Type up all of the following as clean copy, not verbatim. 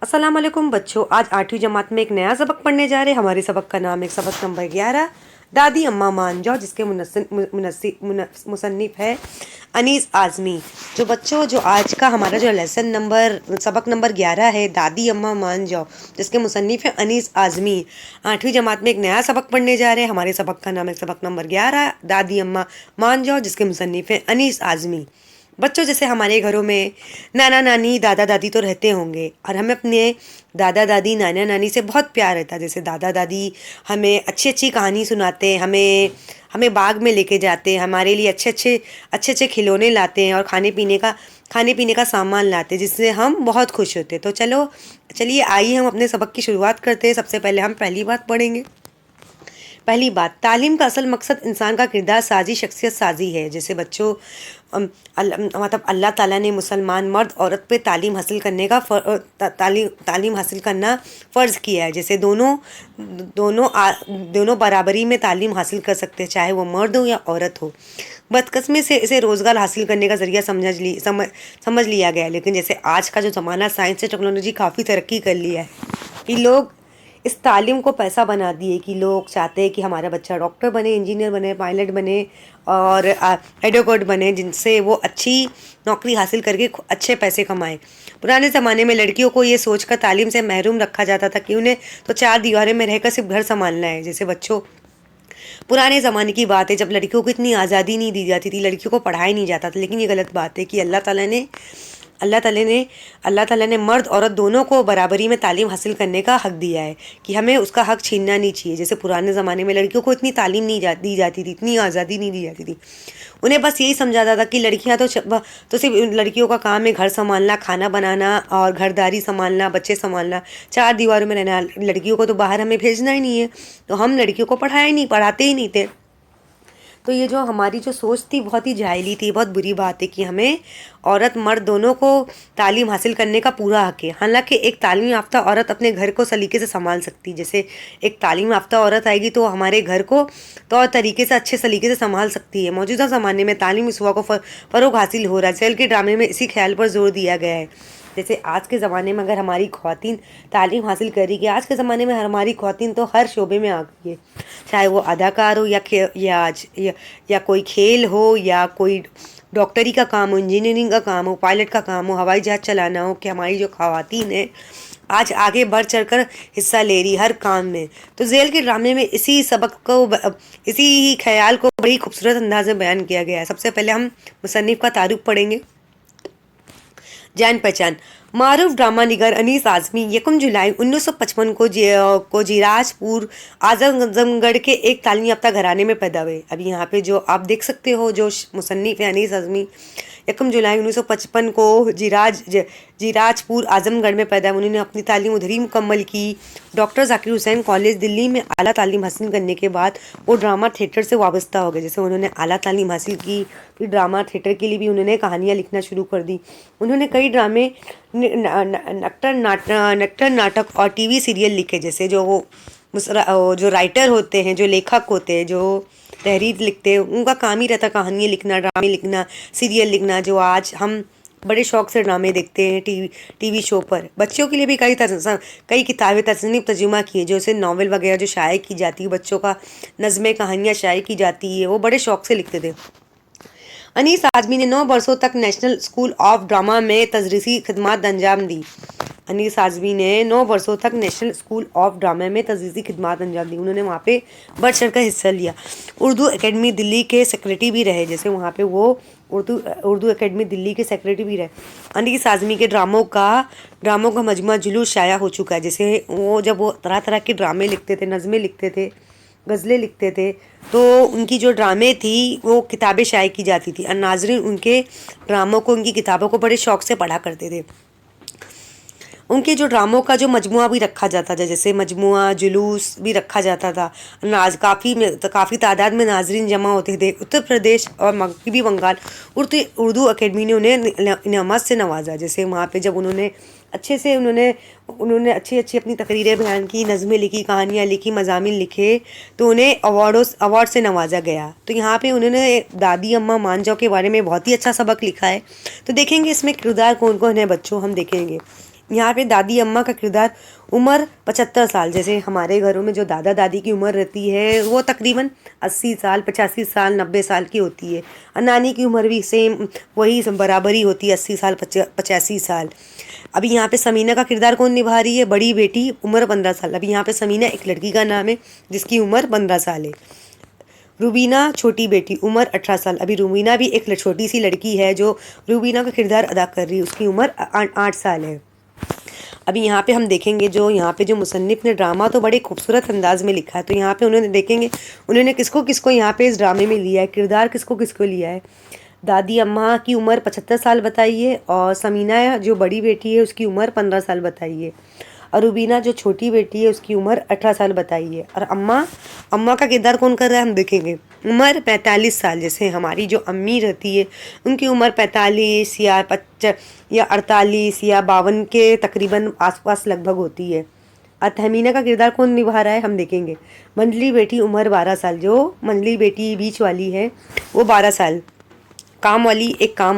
अस्सलाम वालेकुम बच्चों, आज 8वीं जमात में एक नया सबक पढ़ने जा रहे हैं। हमारे सबक का नाम है सबक नंबर 11 दादी अम्मा मान जाओ, जिसके मुसन्निफ है अनीस आज़मी। जो आज का हमारा जो सबक नंबर 11 है दादी अम्मा मान जाओ, जिसके मुसन्निफ है अनीस आज़मी। 8वीं जमात में एक नया सबक पढ़ने जा रहे हैं। हमारे सबक का नाम है सबक नंबर 11 दादी अम्मा मान जाओ, जिसके मुसन्निफ है अनीस आज़मी। बच्चों, जैसे हमारे घरों में नाना नानी दादा दादी तो रहते होंगे और हमें अपने दादा दादी नाना नानी से बहुत प्यार रहता है। जैसे दादा दादी हमें अच्छी अच्छी कहानी सुनाते हैं, हमें बाग में लेके जाते हैं, हमारे लिए अच्छे अच्छे खिलौने लाते हैं और खाने पीने का सामान लाते हैं, जिससे हम बहुत खुश होते हैं। तो चलिए आइए हम अपने सबक की शुरुआत करते हैं। सबसे पहले हम पहली बात पढ़ेंगे। पहली बात, तालीम का असल मकसद इंसान का किरदार साजी, शख्सियत साजी है। जैसे बच्चों, मतलब अल्लाह ताला ने मुसलमान मर्द औरत पे तालीम हासिल करने का तालीम हासिल करना फ़र्ज़ किया है। जैसे दोनों बराबरी में तालीम हासिल कर सकते हैं, चाहे वो मर्द हो या औरत हो। बदकिस्मती से इसे रोज़गार हासिल करने का ज़रिया समझ लिया गया है। लेकिन जैसे आज का जो ज़माना, साइंस और टेक्नोलॉजी काफ़ी तरक्की कर लिया है कि लोग इस तालीम को पैसा बना दिए, कि लोग चाहते हैं कि हमारा बच्चा डॉक्टर बने, इंजीनियर बने, पायलट बने और एडवोकेट बने, जिनसे वो अच्छी नौकरी हासिल करके अच्छे पैसे कमाएं। पुराने ज़माने में लड़कियों को ये सोचकर तालीम से महरूम रखा जाता था कि उन्हें तो चार दीवारों में रहकर सिर्फ घर संभालना है। जैसे बच्चों, पुराने ज़माने की बात है जब लड़कियों को इतनी आज़ादी नहीं दी जाती थी, लड़कियों को पढ़ाया नहीं जाता था। लेकिन ये गलत बात है कि अल्लाह ताला ने मर्द औरत दोनों को बराबरी में तालीम हासिल करने का हक दिया है, कि हमें उसका हक छीनना नहीं चाहिए। जैसे पुराने ज़माने में लड़कियों को इतनी तालीम नहीं दी जाती थी, इतनी आज़ादी नहीं दी जाती थी। उन्हें बस यही समझा जाता था कि लड़कियां तो सिर्फ लड़कियों का काम है घर संभालना, खाना बनाना और घरदारी संभालना, बच्चे संभालना, चार दीवारों में रहना। लड़कियों को तो बाहर हमें भेजना ही नहीं है, तो हम लड़कियों को पढ़ाते ही नहीं थे। तो ये जो हमारी जो सोच थी बहुत ही जाहिली थी। बहुत बुरी बात है कि हमें औरत मर्द दोनों को तालीम हासिल करने का पूरा हक है। हालांकि एक तालीम याफ्ता औरत अपने घर को सलीके से संभाल सकती है। जैसे एक तालीम याफ्ता औरत आएगी तो हमारे घर को तौर तरीके से अच्छे सलीके से संभाल सकती है। मौजूदा ज़माने में तालीम इस हुआ को फ़रोग हासिल हो रहा है। सेल के ड्रामे में इसी ख्याल पर जोर दिया गया है। जैसे आज के ज़माने में अगर हमारी ख़वातीन तालीम हासिल करेगी, आज के ज़माने में हमारी ख़वातीन तो हर शोबे में आ गई है, चाहे वो अदाकार हो या कोई खेल हो या कोई डॉक्टरी का काम हो, इंजीनियरिंग का काम हो, पायलट का काम हो, हवाई जहाज़ चलाना हो, कि हमारी जो ख़वातीन है आज आगे बढ़ चढ़कर हिस्सा ले रही हर काम में। तो जेल के ड्रामे में इसी ख्याल को बड़ी खूबसूरत अंदाज में बयान किया गया है। सबसे पहले हम मुसन्निफ का तारुफ पढ़ेंगे। जान पहचान, मारूफ ड्रामा निगर अनीस आज़मी 1 जुलाई 1955 को जीराजपुर आजमगढ़ के एक तालीम याफ्ता घराने में पैदा हुए। अभी यहाँ पे जो आप देख सकते हो, जो मुसन्निफ है अनीस आज़मी 1 जुलाई 1955 को जीराजपुर आजमगढ़ में पैदा हुए। उन्होंने अपनी तालीम उधर ही मुकम्मल की। डॉक्टर जाकिर हुसैन कॉलेज दिल्ली में आला तालीम हासिल करने के बाद वो ड्रामा थिएटर से वाबस्ता हो गए। जैसे उन्होंने आला तालीम हासिल की, फिर ड्रामा थिएटर के लिए भी उन्होंने कहानियाँ लिखना शुरू कर दी। उन्होंने कई ड्रामे, नक्टर नाटक और टीवी सीरियल लिखे। जैसे जो राइटर होते हैं, जो लेखक होते हैं, जो तहरीर लिखते हैं, उनका काम ही रहता कहानियाँ लिखना, ड्रामे लिखना, सीरियल लिखना। जो आज हम बड़े शौक से ड्रामे देखते हैं टीवी शो पर। बच्चों के लिए भी कई किताबें तसनीफ तर्जुमा की है, जो उसे नावल वगैरह जो शाये की जाती है, बच्चों का नज़्में कहानियाँ शाये की जाती है, वो बड़े शौक से लिखते थे। अनीस आज़मी ने 9 बरसों तक नेशनल स्कूल ऑफ ड्रामा में तदरीसी खिदमत अंजाम दी। अनीस आज़मी ने 9 बरसों तक नेशनल स्कूल ऑफ ड्रामा में तदरीसी खिदमत अंजाम दी। उन्होंने वहाँ पे बढ़ चढ़ कर हिस्सा लिया। उर्दू एकेडमी दिल्ली के सेक्रेटरी भी रहे। जैसे वहाँ पे वो उर्दू एकेडमी दिल्ली के सेक्रेटरी भी रहे। अनीस आज़मी के ड्रामों का मजमूआ जुलूस शाया हो चुका है। जैसे जब वो तरह तरह के ड्रामे लिखते थे, नज़में लिखते थे, गज़लें लिखते थे, तो उनकी जो ड्रामे थी वो किताबें शाये की जाती थी और नाज़रीन उनके ड्रामों को, उनकी किताबों को बड़े शौक़ से पढ़ा करते थे। उनके जो ड्रामों का जो मजमुआ भी रखा जाता था, जैसे मजमुआ जुलूस भी रखा जाता था। काफ़ी तादाद में नाजरीन जमा होते थे। उत्तर प्रदेश और मगरबी बंगाल उर्दू अकेडमी ने उन्हें इनामत से नवाजा। जैसे वहाँ पे जब उन्होंने अच्छी अच्छी अपनी तकरीरें बयान की, नज़में लिखी, कहानियाँ लिखी, मज़ामीन लिखे, तो उन्हें अवार्ड से नवाजा गया। तो यहाँ पे उन्होंने दादी अम्मा मान जाओ के बारे में बहुत ही अच्छा सबक लिखा है। तो देखेंगे इसमें किरदार कौन कौन है बच्चों, हम देखेंगे। यहाँ पे दादी अम्मा का किरदार, उम्र 75 साल, जैसे हमारे घरों में जो दादा दादी की उम्र रहती है वो तकरीबन 80 साल, 85 साल, 90 साल की होती है। और नानी की उम्र भी सेम वही बराबरी होती है, 80 साल, 85 साल। अभी यहाँ पे समीना का किरदार कौन निभा रही है? बड़ी बेटी, उम्र 15 साल। अभी यहाँ पे समीना एक लड़की का नाम है जिसकी उम्र 15 साल है। रूबीना छोटी बेटी, उम्र 18 साल। अभी रूबीना भी एक छोटी सी लड़की है जो रूबीना का किरदार अदा कर रही है, उसकी उम्र 8 साल है। अभी यहाँ पे हम देखेंगे जो यहाँ पे जो मुसन्निफ ने ड्रामा तो बड़े खूबसूरत अंदाज में लिखा है, तो यहाँ पे उन्होंने देखेंगे उन्होंने किसको किसको यहाँ पे इस ड्रामे में लिया है, किरदार किसको किसको लिया है। दादी अम्मा की उम्र 75 साल बताई है, और समीना जो बड़ी बेटी है उसकी उम्र 15 साल बताई है, और रुबीना जो छोटी बेटी है उसकी उम्र 18 साल बताई है। और अम्मा का किरदार कौन कर रहा है हम देखेंगे, उम्र 45 साल। जैसे हमारी जो अम्मी रहती है उनकी उम्र 45 या 48 या 52 के तकरीबन आसपास लगभग होती है। और तहमीना का किरदार कौन निभा रहा है हम देखेंगे, मंजली बेटी, उम्र 12 साल। जो मंजली बेटी बीच वाली है वो 12 साल। काम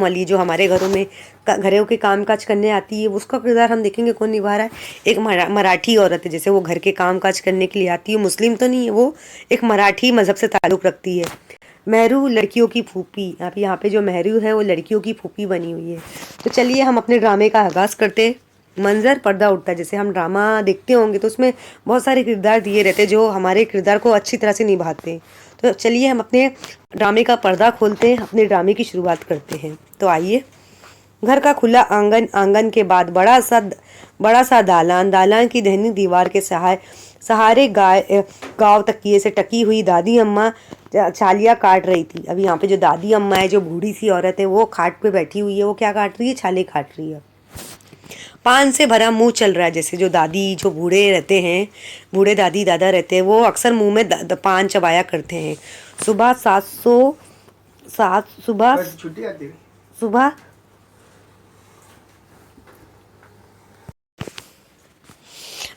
वाली जो हमारे घरों में घरों के काम काज करने आती है, उसका किरदार हम देखेंगे कौन निभा रहा है। एक मराठी औरत है, जैसे वो घर के काम काज करने के लिए आती है, मुस्लिम तो नहीं है, वो एक मराठी मज़हब से ताल्लुक़ रखती है। मेहरू लड़कियों की फूफी, यहाँ पे जो मेहरू है वो लड़कियों की फूफी बनी हुई है। तो चलिए हम अपने ड्रामे का आगाज़ करते। मंजर पर्दा उठता है, जैसे हम ड्रामा देखते होंगे तो उसमें बहुत सारे किरदार दिए रहते हैं जो हमारे किरदार को अच्छी तरह से निभाते हैं। तो चलिए हम अपने ड्रामे का पर्दा खोलते हैं, अपने ड्रामे की शुरुआत करते हैं। तो आइए। घर का खुला आंगन, आंगन के बाद बड़ा सा दालान, दालान की दहनी दीवार के सहारे गाँव तकिए से टकी हुई दादी अम्मा छालियाँ काट रही थी। अभी यहाँ पे जो दादी अम्मा है, जो बूढ़ी सी औरत है, वो खाट पे बैठी हुई है। वो क्या काट रही है? छाले काट रही है। पान से भरा मुंह चल रहा है। जैसे जो दादी, जो बूढ़े रहते हैं, बूढ़े दादी दादा रहते हैं, वो अक्सर मुंह में पान चबाया करते हैं। सुबह सुबह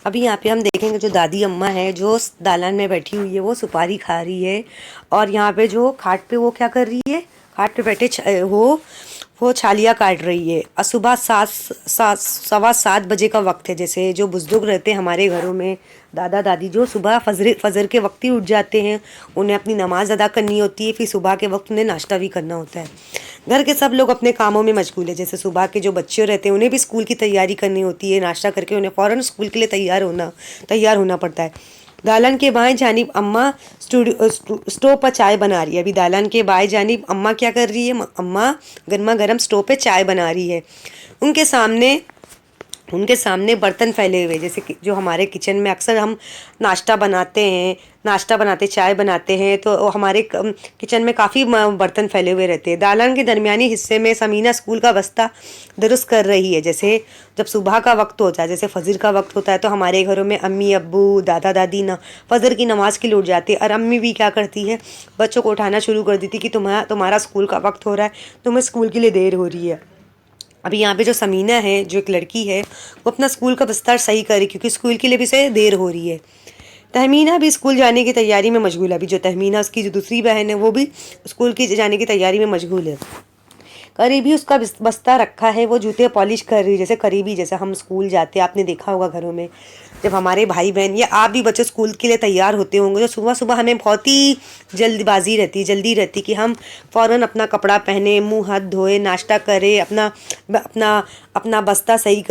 अभी यहाँ पे हम देखेंगे जो दादी अम्मा है जो दालान में बैठी हुई है, वो सुपारी खा रही है। और यहाँ पे जो खाट पे वो क्या कर रही है, खाट पे बैठे वो छालियाँ काट रही है। और सुबह 7:15 बजे का वक्त है। जैसे जो बुजुर्ग रहते हैं हमारे घरों में, दादा दादी, जो सुबह फजर के वक्त ही उठ जाते हैं, उन्हें अपनी नमाज अदा करनी होती है, फिर सुबह के वक्त उन्हें नाश्ता भी करना होता है। घर के सब लोग अपने कामों में मशगूल है। जैसे सुबह के जो बच्चे रहते हैं उन्हें भी स्कूल की तैयारी करनी होती है, नाश्ता करके उन्हें फ़ौरन स्कूल के लिए तैयार होना पड़ता है। दालान के बाएं जानिब अम्मा स्टोव पर चाय बना रही है। अभी दालान के बाएं जानिब अम्मा क्या कर रही है, अम्मा गर्मा गर्म स्टोव पे चाय बना रही है। उनके सामने बर्तन फैले हुए, जैसे जो हमारे किचन में अक्सर हम नाश्ता बनाते चाय बनाते हैं, तो हमारे किचन में काफ़ी बर्तन फैले हुए रहते हैं। दालान के दरमियानी हिस्से में समीना स्कूल का बस्ता दुरुस्त कर रही है। जैसे जब सुबह का वक्त होता है, जैसे फजर का वक्त होता है, तो हमारे घरों में अम्मी अब्बू दादा दादी फजर की नमाज़ के लिए उठ जाती है। और अम्मी भी क्या करती है, बच्चों को उठाना शुरू कर देती कि तुम्हारा स्कूल का वक्त हो रहा है, तुम्हें स्कूल के लिए देर हो रही है। अभी यहाँ पे जो समीना है, जो एक लड़की है, वो अपना स्कूल का बिस्तर सही कर रही, क्योंकि स्कूल के लिए भी से देर हो रही है। तहमीना भी स्कूल जाने की तैयारी में मशगूल है। अभी जो तहमीना, उसकी जो दूसरी बहन है, वो भी स्कूल की जाने की तैयारी में मशगूल है। करीबी उसका बस्ता रखा है, वो जूते पॉलिश कर रही है। जैसे करीबी, जैसे हम स्कूल जाते हैं, आपने देखा होगा घरों में जब हमारे भाई बहन या आप भी बच्चे स्कूल के लिए तैयार होते होंगे, तो सुबह सुबह हमें बहुत ही जल्दी रहती कि हम फ़ौरन अपना कपड़ा पहने, मुंह हाथ धोए, नाश्ता करें, अपना बस्ता सही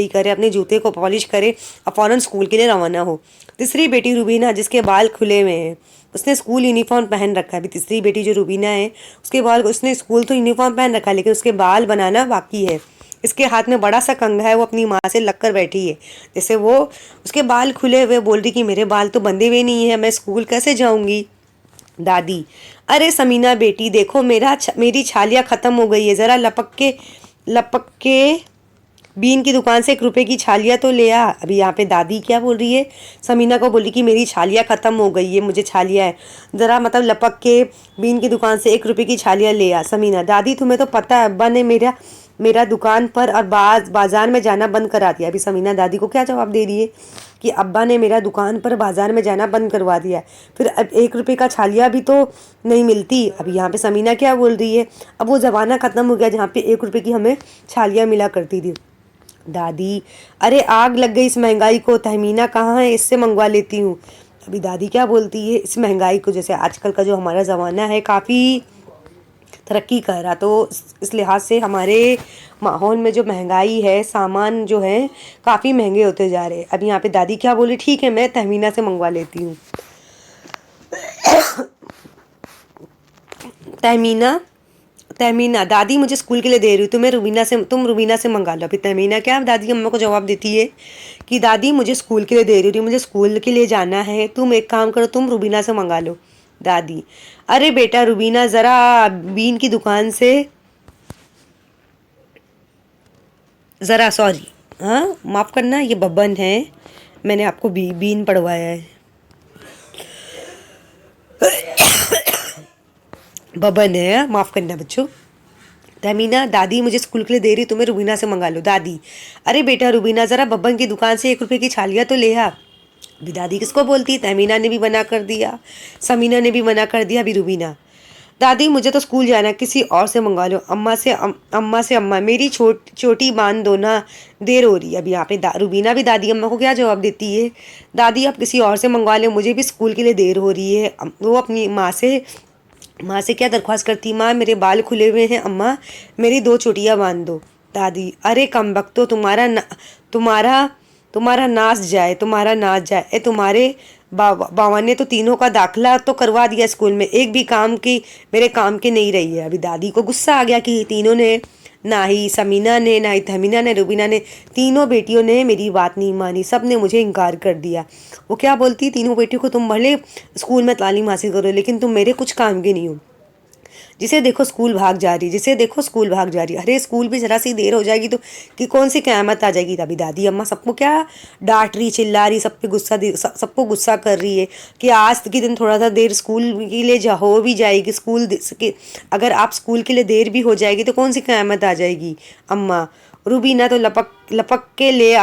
करे, अपने जूते को पॉलिश करे और फ़ौरन स्कूल के लिए रवाना हो। तीसरी बेटी रूबीना, जिसके बाल खुले हुए हैं, उसने स्कूल यूनिफॉर्म पहन रखा है। अभी तीसरी बेटी जो रूबीना है, उसने स्कूल तो यूनिफॉर्म पहन रखा है, लेकिन उसके बाल बनाना बाकी है। इसके हाथ में बड़ा सा कंघा है, वो अपनी माँ से लग कर बैठी है। जैसे वो उसके बाल खुले हुए, बोल रही कि मेरे बाल तो बंधे हुए नहीं है, मैं स्कूल कैसे जाऊँगी। दादी, अरे समीना बेटी देखो, मेरी छालियाँ ख़त्म हो गई है, ज़रा लपक के बीन की दुकान से 1 रुपए की छालियाँ तो ले आ। अभी यहाँ पे दादी क्या बोल रही है, समीना को बोल रही कि मेरी छालियाँ ख़त्म हो गई है, मुझे छालियाँ है, ज़रा मतलब लपक के बीन की दुकान से 1 रुपए की छालियाँ ले आ। समीना, दादी तुम्हें तो पता है अब्बा ने मेरा दुकान पर और बाज़ार में जाना बंद करा दिया। अभी समीना दादी को क्या जवाब दे रही है कि अब्बा ने मेरा दुकान पर बाज़ार में जाना बंद करवा दिया है, फिर अब 1 रुपए का छालियाँ भी तो नहीं मिलती। अभी यहाँ पे समीना क्या बोल रही है, अब वो ज़माना ख़त्म हो गया जहाँ पे 1 रुपए की हमें छालियाँ मिला करती थी। दादी, अरे आग लग गई इस महंगाई को, तहमीना कहाँ है, इससे मंगवा लेती हूँ। अभी दादी क्या बोलती है, इस महंगाई को, जैसे आजकल का जो हमारा ज़माना है काफ़ी तरक्की कर रहा, तो इस लिहाज से हमारे माहौल में जो महंगाई है, सामान जो है काफ़ी महंगे होते जा रहे हैं। अब यहाँ पे दादी क्या बोली, ठीक है मैं तहमीना से मंगवा लेती हूँ। तहमीना, तहमीना, दादी मुझे स्कूल के लिए दे रही हूँ, तुम रुबीना से मंगा लो। अभी तहमीना क्या दादी अम्मा को जवाब देती है कि दादी मुझे स्कूल के लिए दे रही हूँ, मुझे स्कूल के लिए जाना है, तुम एक काम करो, तुम रुबीना से मंगा लो। दादी, अरे बेटा रुबीना, ज़रा बीन की दुकान से, ज़रा सॉरी, हाँ माफ़ करना, ये बब्बन है, मैंने आपको बीन पढ़वाया है, बब्बन है, माफ़ करना बच्चों। तहमीना, दादी मुझे स्कूल के लिए दे रही, तुम्हें रुबीना से मंगा लो। दादी, अरे बेटा रुबीना, ज़रा बब्बन की दुकान से 1 रुपये की छालियाँ तो ले आ। अभी दादी किसको बोलती है, तहमीना ने भी मना कर दिया, समीना ने भी मना कर दिया। अभी रुबीना, दादी मुझे तो स्कूल जाना है, किसी और से मंगा लो, अम्मा मेरी चोटी बांध दो ना, देर हो रही है। अभी यहाँ पे रुबीना भी दादी अम्मा को क्या जवाब देती है, दादी आप किसी और से मंगवा लो, मुझे भी स्कूल के लिए देर हो रही है। वो अपनी माँ से क्या दरख्वास्त करती, माँ मेरे बाल खुले हुए हैं, अम्मा मेरी 2 चोटियाँ बांध दो। दादी, अरे कमबख्तो, तुम्हारा तुम्हारा नाच जाए, तुम्हारा नाच जाए, तुम्हारे बाबा ने तो तीनों का दाखिला तो करवा दिया स्कूल में, एक भी काम की मेरे काम की नहीं रही है। अभी दादी को गुस्सा आ गया कि तीनों ने, ना ही समीना ने, ना ही तहमीना ने, रुबीना ने, तीनों बेटियों ने मेरी बात नहीं मानी, सब ने मुझे इनकार कर दिया। वो क्या बोलती, तीनों बेटियों को, तुम भले स्कूल में तालीम हासिल करो लेकिन तुम मेरे कुछ काम की नहीं हो, जिसे देखो स्कूल भाग जा रही, जिसे देखो स्कूल भाग जा रही, अरे स्कूल भी ज़रा सी देर हो जाएगी तो कि कौन सी क़यामत आ जाएगी। तभी दादी अम्मा सबको क्या डांट रही, चिल्ला रही, सब पे सबको गुस्सा कर रही है कि आज के दिन थोड़ा सा देर स्कूल के लिए हो भी जाएगी, अगर आप स्कूल के लिए देर भी हो जाएगी तो कौन सी क़यामत आ जाएगी। अम्मा, रूबीना तो लपक के ले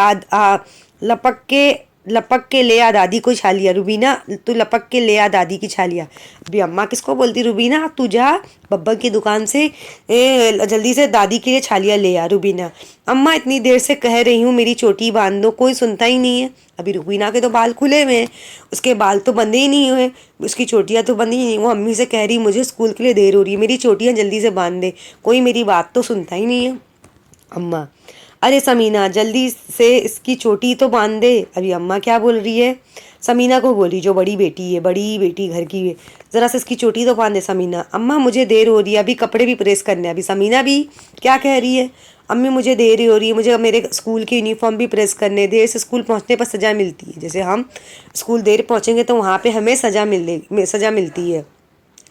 लपक के ले आ दादी को छालिया, रुबीना तू लपक के ले आ दादी की छालिया। अभी अम्मा किसको बोलती, रुबीना तू जा बब्बर की दुकान से जल्दी से दादी के लिए छालिया ले आ। रुबीना, अम्मा इतनी देर से कह रही हूँ मेरी चोटी बांध दो, कोई सुनता ही नहीं है। अभी रुबीना के तो बाल खुले हुए हैं, उसके बाल तो बंधे ही नहीं हुए, उसकी चोटियाँ तो बंधी ही नहीं। वो अम्मी से कह रही मुझे स्कूल के लिए देर हो रही है, मेरी चोटियाँ जल्दी से बांध दे, कोई मेरी बात तो सुनता ही नहीं है। अम्मा, अरे समीना जल्दी से इसकी चोटी तो बांध दे। अभी अम्मा क्या बोल रही है, समीना को बोल रही, जो बड़ी बेटी है, बड़ी बेटी घर की है, ज़रा से इसकी चोटी तो बांध दे। समीना, अम्मा मुझे देर हो रही है, अभी कपड़े भी प्रेस करने हैं। अभी समीना भी क्या कह रही है, अम्मी मुझे देर हो रही है, मुझे मेरे स्कूल की यूनिफॉर्म भी प्रेस करने, देर से स्कूल पहुंचने पर सज़ा मिलती है, जैसे हम स्कूल देर पहुंचेंगे तो वहाँ पे हमें सज़ा मिलती है।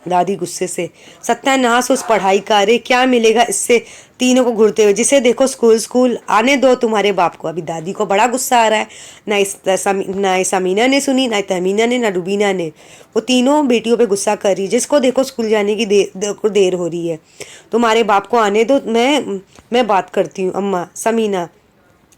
दादी गुस्से से, सत्यानाश उस पढ़ाई का, अरे क्या मिलेगा इससे, तीनों को घूरते हुए, जिसे देखो स्कूल स्कूल, आने दो तुम्हारे बाप को। अभी दादी को बड़ा गुस्सा आ रहा है, ना समीना ने सुनी, ना तहमीना ने, ना रुबीना ने, वो तीनों बेटियों पे गुस्सा कर रही है, जिसको देखो स्कूल जाने की देर हो रही है, तुम्हारे बाप को आने दो, मैं बात करती हूँ। अम्मा, समीना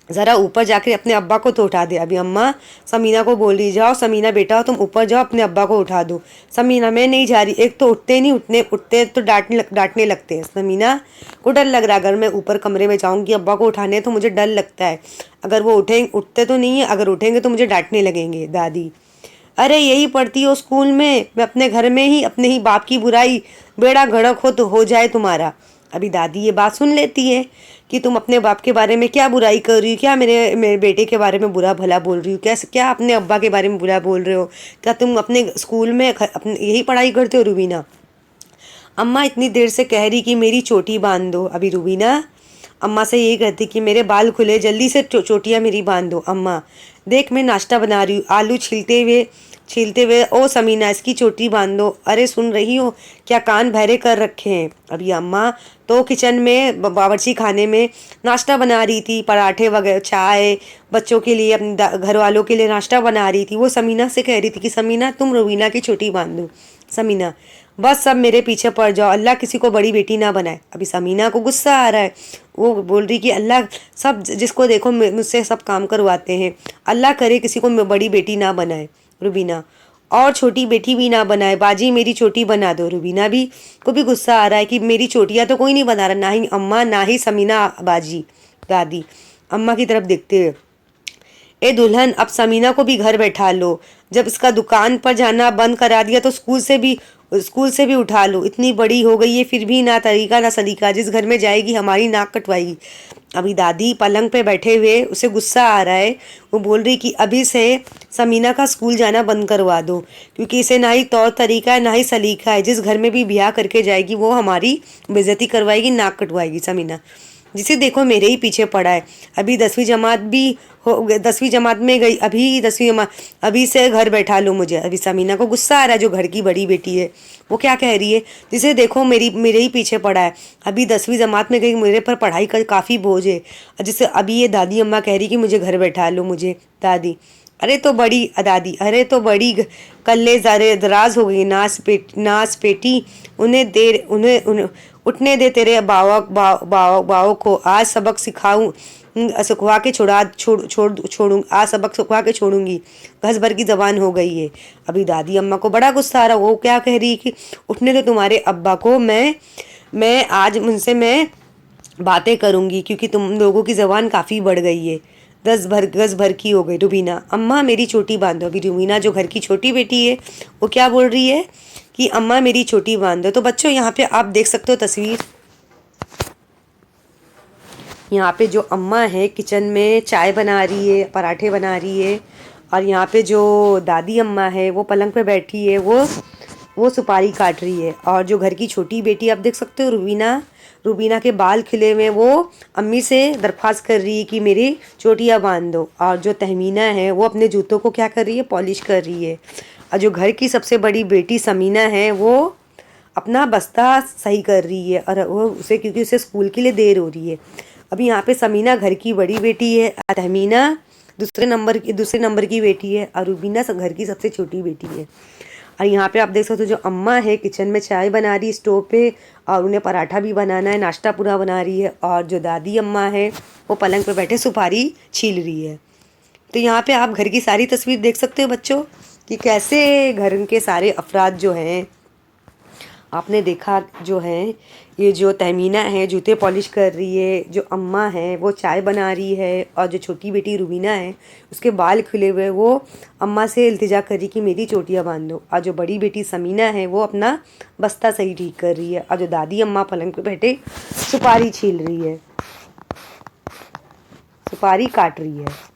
ज़रा ऊपर जाकर अपने अब्बा को तो उठा दे। अभी अम्मा समीना को बोल रही, जाओ समीना बेटा तुम ऊपर जाओ, अपने अब्बा को उठा दो। समीना, मैं नहीं जा रही, एक तो उठते नहीं, उठते तो डांटने लगते हैं। समीना को डर लग रहा है, अगर मैं ऊपर कमरे में जाऊंगी अब्बा को उठाने तो मुझे डर लगता है, अगर वो उठते तो नहीं है, अगर उठेंगे तो मुझे डांटने लगेंगे। दादी, अरे यही पढ़ती हो स्कूल में, मैं अपने घर में ही अपने ही बाप की बुराई, बेड़ा गड़क हो तो हो जाए तुम्हारा। अभी दादी ये बात सुन लेती है कि तुम अपने बाप के बारे में क्या बुराई कर रही हो, क्या मेरे बेटे के बारे में बुरा भला बोल रही हो, क्या अपने अब्बा के बारे में बुरा बोल रहे हो, क्या तुम अपने स्कूल में अपने यही पढ़ाई करते हो। रुबीना, अम्मा इतनी देर से कह रही कि मेरी चोटी बांध दो। अभी रुबीना अम्मा से यही कहती कि मेरे बाल खुले, जल्दी से चोटियाँ मेरी बांध दो। अम्मा, देख मैं नाश्ता बना रही हूँ, आलू छीलते हुए, ओ समीना इसकी चोटी बांध दो। अरे सुन रही हो, क्या कान बहरे कर रखे हैं। अभी अम्मा तो किचन में बावर्ची खाने में नाश्ता बना रही थी, पराठे वगैरह, चाय, बच्चों के लिए, अपने घर वालों के लिए नाश्ता बना रही थी। वो समीना से कह रही थी कि समीना तुम रुबीना की चोटी बांध दो। समीना, बस सब मेरे पीछे पड़ जाओ, अल्लाह किसी को बड़ी बेटी ना बनाए। अभी समीना को गुस्सा आ रहा है, वो बोल रही कि अल्लाह सब जिसको देखो मुझसे सब काम करवाते हैं, अल्लाह करे किसी को बड़ी बेटी ना बनाए। रुबीना, और छोटी बेटी भी ना बनाए, बाजी मेरी चोटी बना दो। रुबीना भी को भी गुस्सा आ रहा है कि मेरी चोटियाँ तो कोई नहीं बना रहा, ना ही अम्मा ना ही समीना बाजी। दादी, अम्मा की तरफ देखते हुए, ए दुल्हन, अब समीना को भी घर बैठा लो। जब इसका दुकान पर जाना बंद करा दिया तो स्कूल से भी उठा लो। इतनी बड़ी हो गई है फिर भी ना तरीका ना सलीका, जिस घर में जाएगी हमारी नाक कटवाएगी। अभी दादी पलंग पे बैठे हुए, उसे गुस्सा आ रहा है। वो बोल रही कि अभी से समीना का स्कूल जाना बंद करवा दो, क्योंकि इसे ना ही तौर तरीका है ना ही सलीका है। जिस घर में भी ब्याह करके जाएगी वो हमारी बेइज्जती करवाएगी, नाक कटवाएगी समीना। जिसे देखो मेरे ही पीछे पड़ा है। अभी 10वीं जमात भी हो गई, 10वीं जमात में गई, अभी 10वीं जमात, अभी से घर बैठा लो मुझे। अभी समीना को गुस्सा आ रहा है, जो घर की बड़ी बेटी है। वो क्या कह रही है, जिसे देखो मेरे ही पीछे पड़ा है। अभी 10वीं जमात में गई, मेरे पर पढ़ाई का काफ़ी बोझ है। जिससे अभी ये दादी अम्मा कह रही कि मुझे घर बैठा लो मुझे। दादी, अरे तो बड़ी दादी, अरे तो बड़ी कल्ले ज़ारे दराज हो गई, नास पेटी, उन्हें देर उन्हें उन्हें उठने दे तेरे बाव को। आज सबक सिखाऊं, सिखवा के छोड़ूंगी, आज सबक सिखवा के छोड़ूंगी। घस भर की जबान हो गई है। अभी दादी अम्मा को बड़ा गुस्सा आ रहा। वो क्या कह रही कि उठने दे तुम्हारे अब्बा को, मैं आज उनसे मैं बातें करूंगी, क्योंकि तुम लोगों की जबान काफ़ी बढ़ गई है। गज भर की हो गई। रुबीना, अम्मा मेरी चोटी बांधो। अभी रुबीना जो घर की छोटी बेटी है, वो क्या बोल रही है कि अम्मा मेरी चोटी बांध दो। तो बच्चों यहाँ पे आप देख सकते हो तस्वीर, यहाँ पे जो अम्मा है किचन में चाय बना रही है, पराठे बना रही है। और यहाँ पे जो दादी अम्मा है वो पलंग पे बैठी है, वो सुपारी काट रही है। और जो घर की छोटी बेटी आप देख सकते हो रुबीना के बाल खिले हुए, वो अम्मी से दरख्वास्त कर रही है कि मेरी चोटियाँ बांध दो। और जो तहमीना है वो अपने जूतों को क्या कर रही है, पॉलिश कर रही है। और जो घर की सबसे बड़ी बेटी समीना है, वो अपना बस्ता सही कर रही है। और वो उसे, क्योंकि उसे स्कूल के लिए देर हो रही है। अभी यहाँ पे समीना घर की बड़ी बेटी है, तहमीना दूसरे नंबर की बेटी है, और रुबीना घर की सबसे छोटी बेटी है। और यहाँ पे आप देख सकते हो जो अम्मा है किचन में चाय बना रही है स्टोव पे, और उन्हें पराठा भी बनाना है, नाश्ता पूरा बना रही है। और जो दादी अम्मा है वो पलंग पे बैठे सुपारी छील रही है। तो यहाँ पे आप घर की सारी तस्वीर देख सकते हो बच्चों, कि कैसे घर के सारे अफराद जो हैं, आपने देखा जो है, ये जो तहमीना है जूते पॉलिश कर रही है, जो अम्मा है वो चाय बना रही है, और जो छोटी बेटी रुबीना है उसके बाल खुले हुए, वो अम्मा से इल्तिजा कर रही कि मेरी चोटियाँ बांध दो। और जो बड़ी बेटी समीना है वो अपना बस्ता सही ठीक कर रही है। और जो दादी अम्मा पलंग पे बैठे सुपारी छील रही है, सुपारी काट रही है।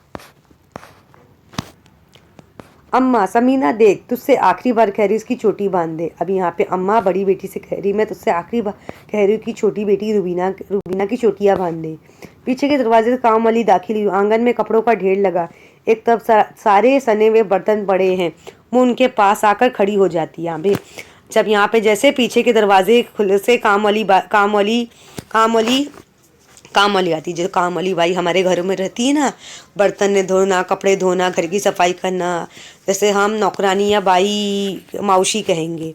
अम्मा, समीना देख, तुझसे आखिरी बार कह रही इसकी चोटी बांध दे। अभी यहाँ पे अम्मा बड़ी बेटी से कह रही, मैं तुझसे आखिरी बार कह रही हूँ कि छोटी बेटी रुबीना की चोटियाँ बांध दे। पीछे के दरवाजे से काम वाली दाखिल हुई। आंगन में कपड़ों का ढेर लगा, एक तरफ सारे सने हुए बर्तन पड़े हैं। वो उनके पास आकर खड़ी हो जाती है। यहाँ पे जब यहाँ पे जैसे पीछे के दरवाजे खुले से काम वाली आती है, जो काम वाली बाई हमारे घरों में रहती है ना, बर्तन धोना, कपड़े धोना, घर की सफाई करना, जैसे हम नौकरानी या बाई माउशी कहेंगे।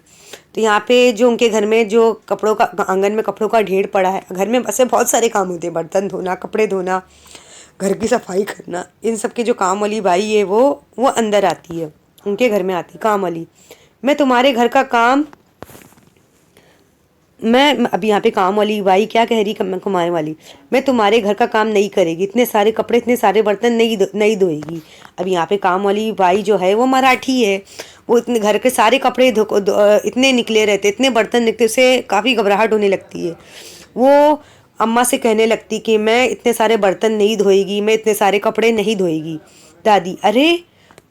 तो यहाँ पे जो उनके घर में जो कपड़ों का, आंगन में कपड़ों का ढेर पड़ा है। घर में ऐसे बहुत सारे काम होते हैं, बर्तन धोना, कपड़े धोना, घर की सफाई करना। इन सब के जो काम वाली बाई है वो अंदर आती है, उनके घर में आती काम वाली। मैं तुम्हारे घर का काम, मैं अभी यहाँ पे काम वाली बाई क्या कह रही, कुमार वाली, मैं तुम्हारे घर का काम नहीं करेगी, इतने सारे कपड़े इतने सारे बर्तन नहीं धोएगी। अभी यहाँ पे काम वाली बाई जो है वो मराठी है। वो इतने घर के सारे कपड़े इतने निकले रहते, इतने बर्तन निकले, उसे काफ़ी घबराहट होने लगती है। वो अम्मा से कहने लगती कि मैं इतने सारे बर्तन नहीं धोएगी, मैं इतने सारे कपड़े नहीं धोएगी। दादी, अरे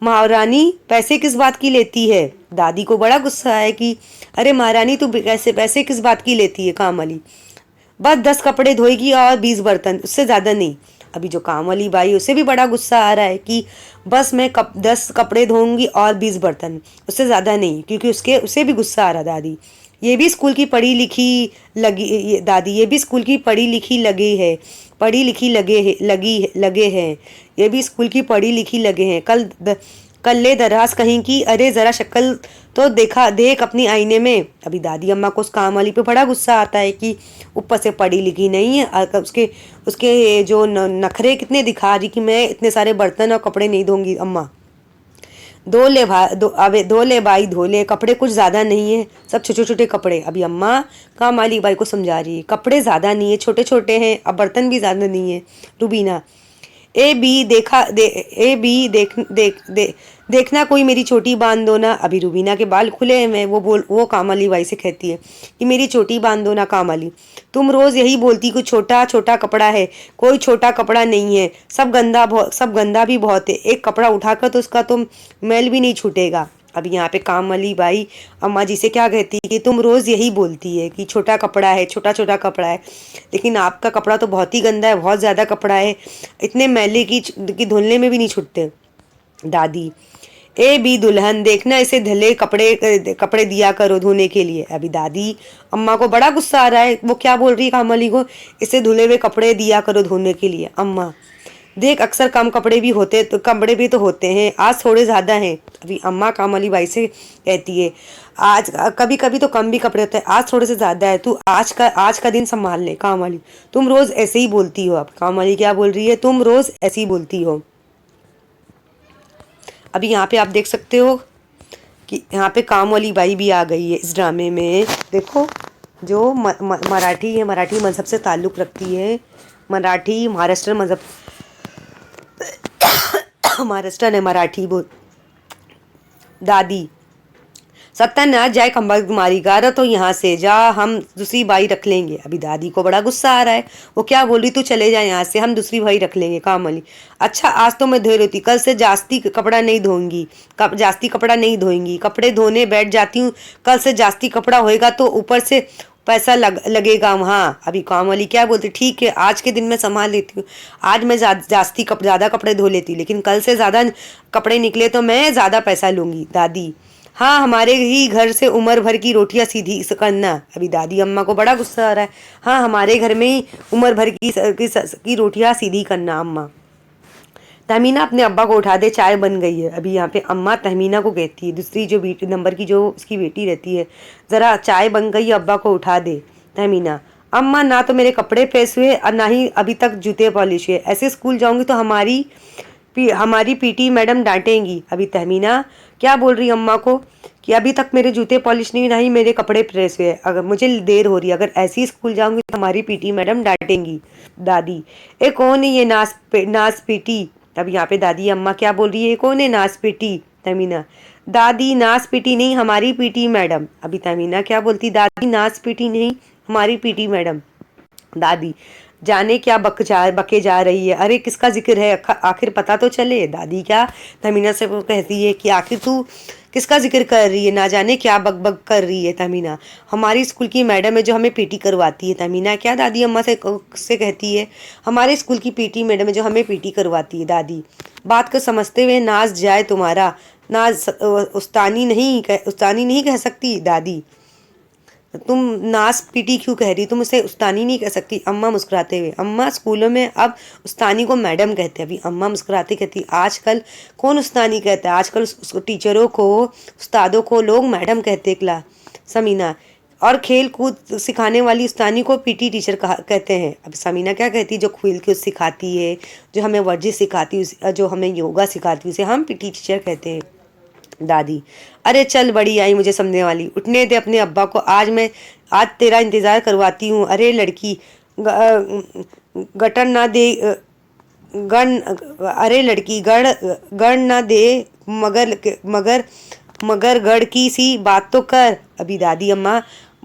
महारानी पैसे किस बात की लेती है। दादी को बड़ा गुस्सा है कि अरे महारानी तू पैसे किस बात की लेती है। काम वाली, बस 10 कपड़े धोएगी और 20 बर्तन, उससे ज़्यादा नहीं। अभी जो काम वाली बाई, उसे भी बड़ा गुस्सा आ रहा है कि बस मैं 10 कपड़े धोऊंगी और 20 बर्तन, उससे ज़्यादा नहीं, क्योंकि उसे भी गुस्सा आ रहा। दादी, ये भी स्कूल की पढ़ी लिखी लगी, दादी ये भी स्कूल की पढ़ी लिखी लगे हैं, ये भी स्कूल की पढ़ी लिखी लगे हैं। कल्ले दराज कहीं की, अरे ज़रा शक्ल तो देख अपनी आईने में। अभी दादी अम्मा को उस काम वाली पे बड़ा गुस्सा आता है कि ऊपर से पढ़ी लिखी नहीं है, उसके जो नखरे कितने दिखा रही कि मैं इतने सारे बर्तन और कपड़े नहीं धोंगी। अम्मा, धो ले बाई, धो ले, कपड़े कुछ ज़्यादा नहीं है, सब छोटे छोटे कपड़े। अभी अम्मा काम वाली बाई को समझा रही है, कपड़े ज़्यादा नहीं है, छोटे छोटे हैं, अब बर्तन भी ज़्यादा नहीं है। रुबीना, ए बी देखना कोई मेरी चोटी बांध दो ना। अभी रुबीना के बाल खुले हैं, वो कामली बाई से कहती है कि मेरी चोटी बांध दो ना कामली। तुम रोज यही बोलती कि छोटा छोटा कपड़ा है, कोई छोटा कपड़ा नहीं है, सब गंदा भी बहुत है। एक कपड़ा उठाकर तो उसका तुम मैल भी नहीं छूटेगा। अभी यहाँ पे कामली बाई अम्मा जी से क्या कहती है कि तुम रोज यही बोलती है कि छोटा कपड़ा है, छोटा छोटा कपड़ा है, लेकिन आपका कपड़ा तो बहुत ही गंदा है, बहुत ज्यादा कपड़ा है, इतने मैले की धुलने में भी नहीं छूटते। दादी ए बी दुल्हन देखना इसे धुले कपड़े दिया करो धोने के लिए। अभी दादी अम्मा को बड़ा गुस्सा आ रहा है, वो क्या बोल रही है कामली को, इसे धुले हुए कपड़े दिया करो धोने के लिए। अम्मा देख अक्सर कम कपड़े भी तो होते हैं, आज थोड़े ज्यादा हैं। अभी अम्मा कामली बाई से कहती है आज कभी कभी तो कम भी कपड़े होते हैं, आज थोड़े से ज्यादा है, तू आज का दिन संभाल ले। कामली तुम रोज ऐसे ही बोलती हो। अब कामली क्या बोल रही है, तुम रोज ऐसे ही बोलती हो। अभी यहाँ पे आप देख सकते हो कि यहाँ पे कामवाली बाई भी आ गई है इस ड्रामे में। देखो जो मराठी है, मराठी मजहब से ताल्लुक़ रखती है, मराठी महाराष्ट्र मजहब महाराष्ट्र ने मराठी बोल। दादी सत्यानाश जाए खंबा तुम्हारी गारा, तो यहाँ से जा, हम दूसरी बाई रख लेंगे। अभी दादी को बड़ा गुस्सा आ रहा है, वो क्या बोल रही, तू चले जा यहाँ से, हम दूसरी बाई रख लेंगे। कामली अच्छा आज तो मैं धो रही थी, कल से जास्ती कपड़ा नहीं धोऊंगी, जास्ती कपड़ा नहीं धोएंगी, कपड़े धोने बैठ जाती हूँ, कल से जास्ती कपड़ा होएगा तो ऊपर से पैसा लगेगा वहाँ। अभी कामवाली क्या बोलती, ठीक है आज के दिन मैं संभाल लेती हूँ, आज मैं ज़्यादा कपड़े धो लेती, लेकिन कल से ज़्यादा कपड़े निकले तो मैं ज़्यादा पैसा लूँगी। दादी हाँ हमारे ही घर से उम्र भर की रोटियां सीधी करना। अभी दादी अम्मा को बड़ा गुस्सा आ रहा है, हाँ हमारे घर में ही उम्र भर की रोटियां सीधी करना। अम्मा तहमीना अपने अब्बा को उठा दे, चाय बन गई है। अभी यहाँ पे अम्मा तहमीना को कहती है, दूसरी जो बेटी नंबर की जो उसकी बेटी रहती है, ज़रा चाय बन गई, अब्बा को उठा दे। तहमीना अम्मा ना तो मेरे कपड़े प्रेस हुए और ना ही अभी तक जूते पॉलिश हुए, ऐसे स्कूल जाऊंगी तो हमारी पीटी मैडम डांटेंगी। अभी तहमीना क्या बोल रही अम्मा को कि अभी तक मेरे जूते पॉलिश नहीं, ना ही मेरे कपड़े प्रेस हुए, अगर मुझे देर हो रही है, अगर ऐसी स्कूल जाऊंगी तो हमारी पीटी मैडम डांटेंगी। दादी ए कौन है ये नास पीटी। अब यहाँ पे दादी अम्मा क्या बोल रही है, कौन है नास पीटी। तमीना दादी नास पीटी नहीं, हमारी पीटी मैडम। अभी तमीना क्या बोलती, दादी नास पीटी नहीं, हमारी पीटी मैडम। दादी जाने क्या बके जा रही है, अरे किसका जिक्र है, आखिर पता तो चले। दादी क्या तमीना से वो कहती है कि आखिर तू किसका जिक्र कर रही है, ना जाने क्या बक बक कर रही है। तमीना हमारी स्कूल की मैडम है जो हमें पीटी करवाती है। तमीना क्या दादी अम्मा से कहती है, हमारे स्कूल की पीटी मैडम है जो हमें पीटी करवाती है। दादी बात को समझते हुए, नाज जाए तुम्हारा, नाज उस्तानी नहीं कह सकती। दादी तुम नास पीटी क्यों कह रही, तुम उसे उस्तानी नहीं कह सकती। अम्मा मुस्कुराते हुए, अम्मा स्कूलों में अब उस्तानी को मैडम कहते हैं। अभी अम्मा मुस्कुराते कहती, आजकल कौन उस्तानी कहता है, आजकल उसको टीचरों को उस्तादों को लोग मैडम कहते हैं। समीना और खेल कूद सिखाने वाली उस्तानी को पीटी टीचर कहते हैं। अब समीना क्या कहती है, जो खेल कूद सिखाती है, जो हमें वर्जिश सिखाती है, जो हमें योगा सिखाती है, उसे हम पीटी टीचर कहते हैं। दादी अरे चल बड़ी आई मुझे समझने वाली, उठने दे अपने अब्बा को, आज तेरा इंतज़ार करवाती हूँ। अरे लड़की गटर ना दे अरे लड़की गड़ ना दे, मगर गड़ की सी बात तो कर। अभी दादी अम्मा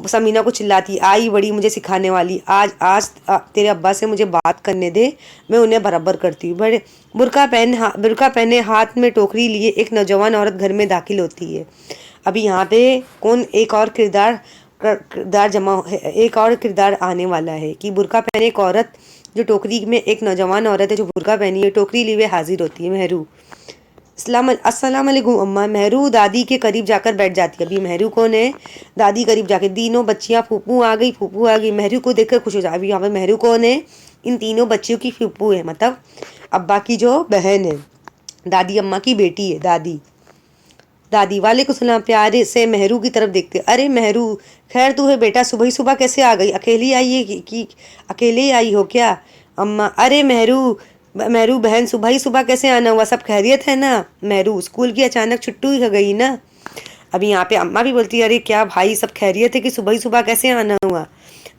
समीना को चिल्लाती, आई बड़ी मुझे सिखाने वाली, आज तेरे अब्बा से मुझे बात करने दे, मैं उन्हें बराबर करती हूँ। बड़े बुर्का पहने हाथ में टोकरी लिए एक नौजवान औरत घर में दाखिल होती है। अभी यहाँ पे एक और किरदार आने वाला है कि बुर्का पहने एक औरत, जो टोकरी में एक नौजवान औरत है जो बुर्का पहनी है, टोकरी लिए हाजिर होती है। मेहरू अस्सलाम वालेकुम अम्मा। मेहरू दादी के करीब जाकर बैठ जाती है। अभी मेहरू कौन है, दादी करीब जाकर, तीनों बच्चियां फूफू आ गई। मेहरू को देखकर खुश हो जाती है। अभी यहाँ पे मेहरू कौन है, इन तीनों बच्चियों की फूफू है, मतलब अब्बा की जो बहन है, दादी अम्मा की बेटी है। दादी वालेकुम सलाम, प्यारे से मेहरू की तरफ देखते, अरे मेहरू खैर तू है बेटा, सुबह ही सुबह कैसे आ गई, अकेली आई है कि अकेले आई हो क्या। अम्मा अरे मेहरू बहन सुबह ही सुबह कैसे आना हुआ, सब खैरियत है ना। मेहरू स्कूल की अचानक छुट्टी हो गई ना। अभी यहाँ पे अम्मा भी बोलती है, अरे क्या भाई सब खैरियत है कि सुबह ही सुबह कैसे आना हुआ।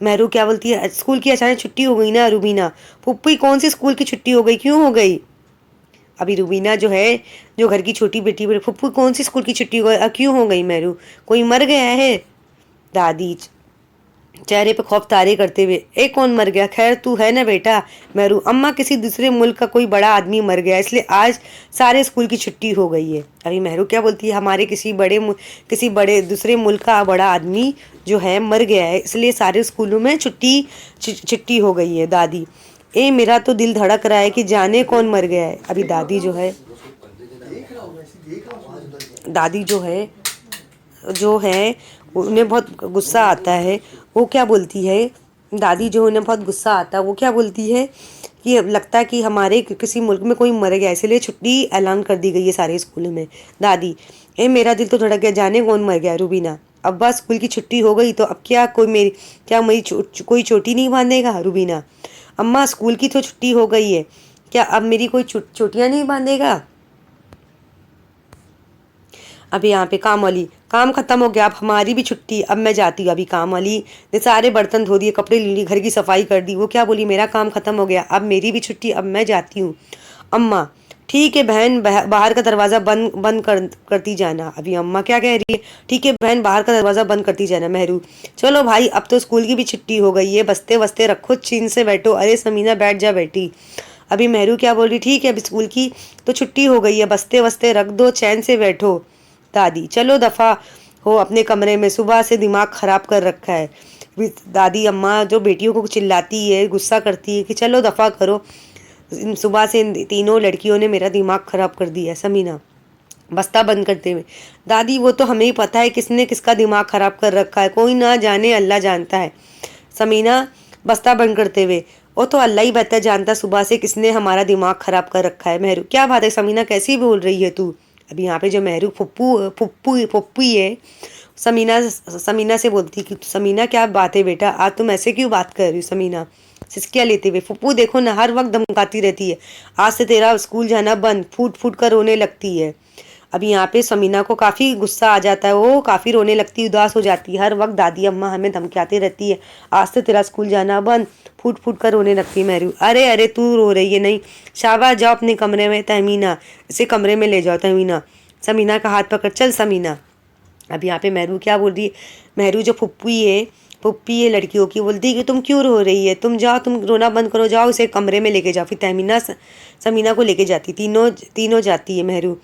मेहरू क्या बोलती है, स्कूल की अचानक छुट्टी हो गई ना रुबीना। फुप्पी कौन सी स्कूल की छुट्टी हो गई, क्यों हो गई? अभी रुबीना जो है, जो घर की छोटी बेटी, बोले फुप्पू कौन सी स्कूल की छुट्टी हो गई, क्यों हो गई मेहरू, कोई मर गया है? दादी चेहरे पे खौफ तारे करते हुए, एक कौन मर गया, खैर तू है ना बेटा? मेहरू अम्मा किसी दूसरे मुल्क का कोई बड़ा आदमी मर गया, इसलिए आज सारे स्कूल की छुट्टी हो गई है। अभी मेहरू क्या बोलती है, हमारे किसी बड़े दूसरे मुल्क का बड़ा आदमी जो है मर गया है, इसलिए सारे स्कूलों में छुट्टी हो गई है। दादी ए मेरा तो दिल धड़क रहा है कि जाने कौन मर गया है। अभी दादी जो है उन्हें बहुत गुस्सा आता है। वो क्या बोलती है, दादी जो उन्हें बहुत गुस्सा आता है, वो क्या बोलती है कि अब लगता है कि हमारे किसी मुल्क में कोई मर गया, इसलिए छुट्टी ऐलान कर दी गई है सारे स्कूलों में। दादी ए मेरा दिल तो धड़क गया, जाने कौन मर गया। रुबीना अब्बा स्कूल की छुट्टी हो गई तो अब क्या मेरी कोई चोटी नहीं बांधेगा। रुबीना अम्मा स्कूल की तो छुट्टी हो गई है, क्या अब मेरी कोई चोटियाँ नहीं बांधेगा? अभी यहाँ पे काम वाली, काम खत्म हो गया, अब हमारी भी छुट्टी, अब मैं जाती हूँ। अभी काम वाली ने सारे बर्तन धो दिए, कपड़े ले लिए, घर की सफाई कर दी। वो क्या बोली, मेरा काम खत्म हो गया, अब मेरी भी छुट्टी, अब मैं जाती हूँ। अम्मा ठीक है बहन, बाहर का दरवाज़ा बंद करती जाना। अभी अम्मा क्या कह रही है, ठीक है बहन बाहर का दरवाज़ा बंद करती जाना। मेहरू चलो भाई अब तो स्कूल की भी छुट्टी हो गई है, बस्ते वस्ते रखो, चीन से बैठो। अरे समीना बैठ जा बेटी। अभी मेहरू क्या बोल रही, ठीक है अब स्कूल की तो छुट्टी हो गई है, बस्ते वस्ते रख दो, चैन से बैठो। दादी चलो दफ़ा हो अपने कमरे में, सुबह से दिमाग ख़राब कर रखा है। दादी अम्मा जो बेटियों को चिल्लाती है, गुस्सा करती है कि चलो दफ़ा करो, सुबह से इन तीनों लड़कियों ने मेरा दिमाग ख़राब कर दिया है। समीना बस्ता बंद करते हुए, दादी वो तो हमें ही पता है किसने किसका दिमाग ख़राब कर रखा है, कोई ना जाने, अल्लाह जानता है। समीना बस्ता बंद करते हुए, वो तो अल्लाह ही बेहतर जानता है सुबह से किसने हमारा दिमाग ख़राब कर रखा है। मेहरू क्या बात है समीना, कैसी बोल रही है तू? अभी यहाँ पे जो मेहरू फुप्पू है, समीना से बोलती कि समीना क्या बात है बेटा, आज तुम ऐसे क्यों बात कर रही हो? समीना सिसकियाँ लेते हुए, फुप्पू देखो ना हर वक्त धमकाती रहती है, आज से तेरा स्कूल जाना बंद, फूट फूट कर रोने लगती है। अभी यहाँ पे समीना को काफ़ी गुस्सा आ जाता है, वो काफ़ी रोने लगती है, उदास हो जाती है, हर वक्त दादी अम्मा हमें धमकाती रहती है, आज से तेरा स्कूल जाना बंद, फूट फूट कर रोने लगती है। मेहरू अरे अरे तू रो रही है, नहीं शाबाश जाओ अपने कमरे में, तहमीना इसे कमरे में ले जाओ। तहमीना समीना का हाथ पकड़, चल समीना। अब यहाँ पे मेहरू क्या बोल रही है, मेहरू जो फुप्पी है लड़कियों की, बोलती है कि तुम क्यों रो रही है, तुम जाओ, तुम रोना बंद करो, जाओ इसे कमरे में लेके जाओ। फिर तहमीना समीना को लेके जाती, तीनों जाती है। मेहरू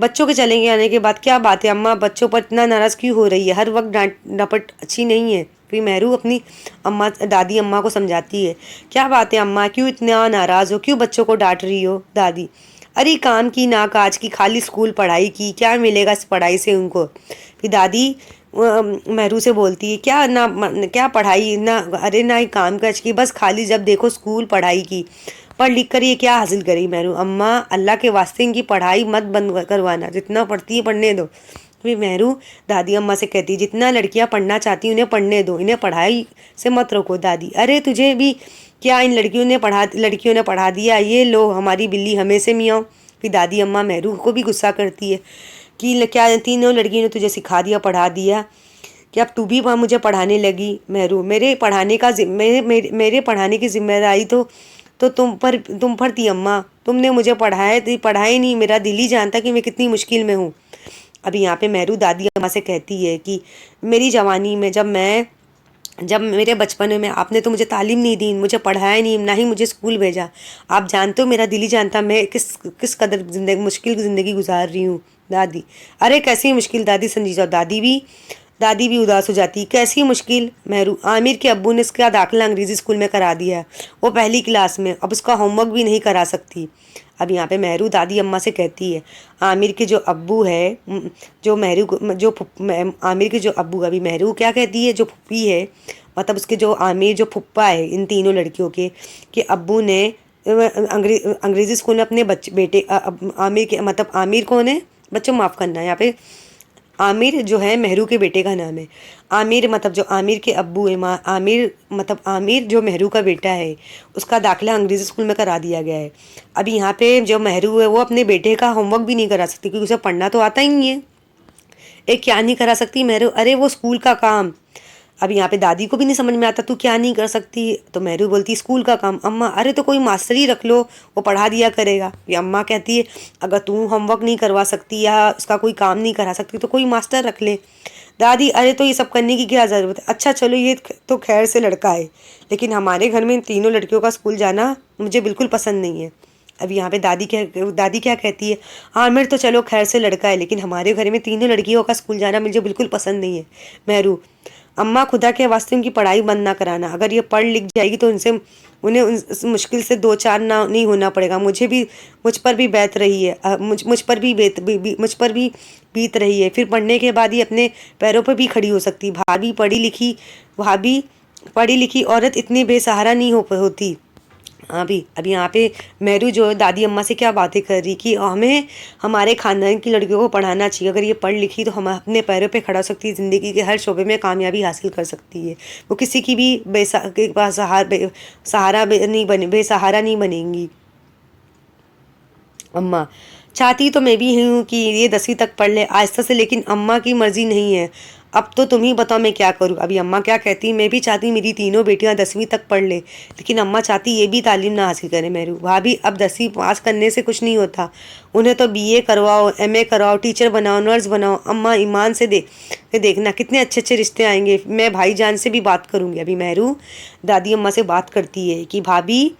बच्चों के चलेंगे आने के बाद, क्या बात है अम्मा बच्चों पर इतना नाराज़ क्यों हो रही है, हर वक्त डांट डपट अच्छी नहीं है। फिर मेहरू अपनी दादी अम्मा को समझाती है, क्या बात है अम्मा क्यों इतना नाराज़ हो, क्यों बच्चों को डांट रही हो? दादी अरे काम की ना काज की, खाली स्कूल पढ़ाई की, क्या मिलेगा इस पढ़ाई से उनको? फिर दादी मेहरू से बोलती है, क्या पढ़ाई ना, अरे ना ही काम काज की, बस खाली जब देखो स्कूल पढ़ाई की, पढ़ लिख कर ये क्या हासिल करेगी? मेहरू अम्मा अल्लाह के वास्ते इनकी पढ़ाई मत बंद करवाना, जितना पढ़ती है पढ़ने दो। फिर मेहरू दादी अम्मा से कहती है, जितना लड़कियां पढ़ना चाहती उन्हें पढ़ने दो, इन्हें पढ़ाई से मत रोको। दादी अरे तुझे भी क्या इन लड़कियों ने पढ़ा दिया, ये लो हमारी बिल्ली हमें से मियाओ। फिर दादी अम्मा मेहरू को भी गुस्सा करती है कि क्या तीनों लड़कियों ने तुझे सिखा दिया, पढ़ा दिया, कि अब तू भी मुझे पढ़ाने लगी? मेहरू मेरे पढ़ाने की जिम्मेदारी तो तुम पर थी अम्मा, तुमने मुझे पढ़ाए नहीं, मेरा दिल ही जानता कि मैं कितनी मुश्किल में हूँ। अभी यहाँ पे मेहरू दादी अम्मा से कहती है कि मेरी जवानी में जब मेरे बचपन में आपने तो मुझे तालीम नहीं दी, मुझे पढ़ाया नहीं, ना ही मुझे स्कूल भेजा, आप जानते हो मेरा दिल ही जानता मैं किस कदर मुश्किल ज़िंदगी गुजार रही हूँ। दादी अरे कैसी मुश्किल दादी, समझी जाओ। दादी भी उदास हो जाती, कैसी मुश्किल? मेहरू आमिर के अब्बू ने इसका दाखिला अंग्रेज़ी स्कूल में करा दिया है, वो पहली क्लास में, अब उसका होमवर्क भी नहीं करा सकती। अब यहाँ पे मेहरू दादी अम्मा से कहती है, आमिर के जो अब्बू है, आमिर के जो अब्बू, अभी मेहरू क्या कहती है, जो फुप्पी है, मतलब उसके जो आमिर जो फुप्पा है इन तीनों लड़कियों के अब्बू ने अंग्रेज़ी स्कूल में अपने बेटे आमिर के, मतलब आमिर कौन है बच्चों, माफ़ करना, यहाँ पे आमिर जो है मेहरू के बेटे का नाम है। आमिर मतलब जो आमिर के अब्बू है, आमिर जो मेहरू का बेटा है, उसका दाखिला अंग्रेज़ी स्कूल में करा दिया गया है। अभी यहाँ पे जो मेहरू है वो अपने बेटे का होमवर्क भी नहीं करा सकती, क्योंकि उसे पढ़ना तो आता ही नहीं है। क्या नहीं करा सकती मेहरू? अरे वो स्कूल का काम, अब यहाँ पे दादी को भी नहीं समझ में आता तू क्या नहीं कर सकती। तो मेहरू बोलती स्कूल का काम। अम्मा अरे तो कोई मास्टर ही रख लो, वो पढ़ा दिया करेगा। ये अम्मा कहती है अगर तू होमवर्क नहीं करवा सकती या उसका कोई काम नहीं करा सकती तो कोई मास्टर रख ले। दादी अरे तो ये सब करने की क्या ज़रूरत है। अच्छा चलो ये तो खैर से लड़का है, लेकिन हमारे घर में इन तीनों लड़कियों का स्कूल जाना मुझे बिल्कुल पसंद नहीं है। अब यहाँ पे दादी क्या कहती है, आमिर तो चलो खैर से लड़का है, लेकिन हमारे घर में तीनों लड़कियों का स्कूल जाना मुझे बिल्कुल पसंद नहीं है। मेहरू अम्मा खुदा के वास्ते उनकी पढ़ाई बंद ना कराना, अगर ये पढ़ लिख जाएगी तो उनसे उन्हें उस मुश्किल से दो चार ना नहीं होना पड़ेगा। मुझ पर भी बीत रही है, मुझ पर भी बीत रही है। फिर पढ़ने के बाद ही अपने पैरों पर भी खड़ी हो सकती। भाभी पढ़ी लिखी औरत इतनी बेसहारा नहीं होती। अभी यहाँ पे मेहरू जो दादी अम्मा से क्या बातें कर रही कि हमें हमारे खानदान की लड़कियों को पढ़ाना चाहिए, अगर ये पढ़ लिखी तो हम अपने पैरों पे खड़ा हो सकती है, ज़िंदगी के हर शोबे में कामयाबी हासिल कर सकती है, वो किसी की भी बेसहारा नहीं बनेंगी। अम्मा चाहती तो मैं भी हूँ कि ये 10वीं तक पढ़ ले आहिस्ता से, लेकिन अम्मा की मर्जी नहीं है। अब तो तुम ही बताओ मैं क्या करूँ। अभी अम्मा क्या कहती, मैं भी चाहती मेरी तीनों बेटियाँ 10वीं तक पढ़ ले, लेकिन अम्मा चाहती ये भी तालीम ना हासिल करें। मेरू भाभी अब 10वीं पास करने से कुछ नहीं होता, उन्हें तो BA करवाओ, MA करवाओ, टीचर बनाओ, नर्स बनाओ। अम्मा ईमान से देखना कितने अच्छे अच्छे रिश्ते आएंगे, मैं भाईजान से भी बात करूँगी। अभी मेहरू दादी अम्मा से बात करती है कि भाभी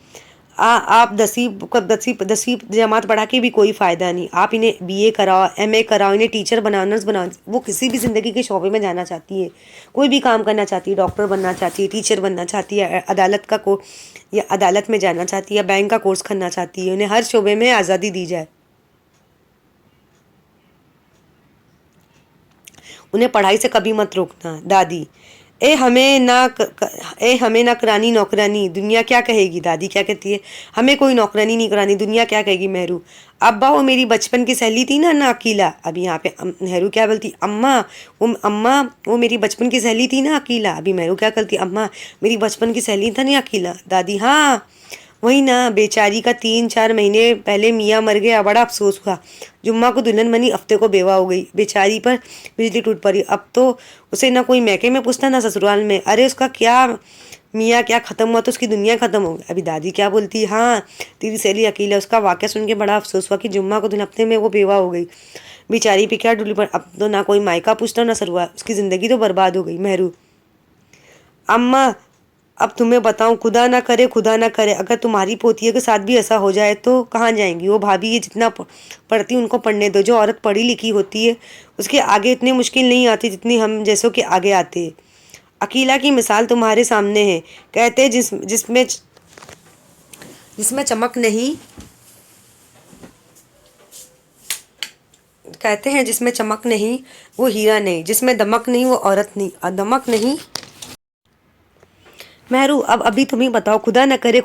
आप 10वीं जमात पढ़ा के भी कोई फ़ायदा नहीं, आप इन्हें BA कराओ, MA कराओ, इन्हें टीचर बनाओ, नर्स बनाओ। वो किसी भी ज़िंदगी के शोबे में जाना चाहती है, कोई भी काम करना चाहती है, डॉक्टर बनना चाहती है, टीचर बनना चाहती है, अदालत में जाना चाहती है, बैंक का कोर्स करना चाहती है। उन्हें हर शोबे में आज़ादी दी जाए, उन्हें पढ़ाई से कभी मत रोकना। दादी हमें ना करानी नौकरानी, दुनिया क्या कहेगी। दादी क्या कहती है, हमें कोई नौकरानी नहीं करानी, दुनिया क्या कहेगी। मेहरू अब्बा वो मेरी बचपन की सहेली थी ना अकीला। अभी यहाँ पे मेहरू क्या बोलती, अम्मा वो मेरी बचपन की सहेली थी ना अकीला। अभी मेहरू क्या करती, अम्मा मेरी बचपन की सहेली था ना अकीला। दादी हाँ वही ना, बेचारी का 3-4 महीने पहले मियाँ मर गया, बड़ा अफसोस हुआ। जुम्मा को दुल्हन बनी, हफ्ते को बेवा हो गई, बेचारी पर बिजली टूट पड़ी। अब तो उसे ना कोई मैके में पूछता ना ससुराल में। अरे उसका क्या मियाँ क्या ख़त्म हुआ तो उसकी दुनिया ख़त्म हो गई। अभी दादी क्या बोलती, हाँ तेरी सहेली अकेला, उसका वाक़या सुन के बड़ा अफसोस हुआ कि जुम्मा को दुल्हन हफ्ते में वो बेवा हो गई, बेचारी पे क्या डुली पड़। अब तो ना कोई मायका पूछता ना ससुराल, उसकी ज़िंदगी तो बर्बाद हो गई। मेहरू अम्मा अब तुम्हें बताऊं, खुदा ना करे अगर तुम्हारी पोतियों के साथ भी ऐसा हो जाए तो कहाँ जाएंगी वो। भाभी ये जितना पढ़ती उनको पढ़ने दो, जो औरत पढ़ी लिखी होती है उसके आगे इतनी मुश्किल नहीं आती जितनी हम जैसों के आगे आते हैं। अकीला की मिसाल तुम्हारे सामने है, कहते जिसमें चमक नहीं, कहते हैं जिसमें चमक नहीं वो हीरा नहीं, जिसमें दमक नहीं वो औरत नहीं, दमक नहीं। मेहरू अब अभी तुम ही बताओ, खुदा न करे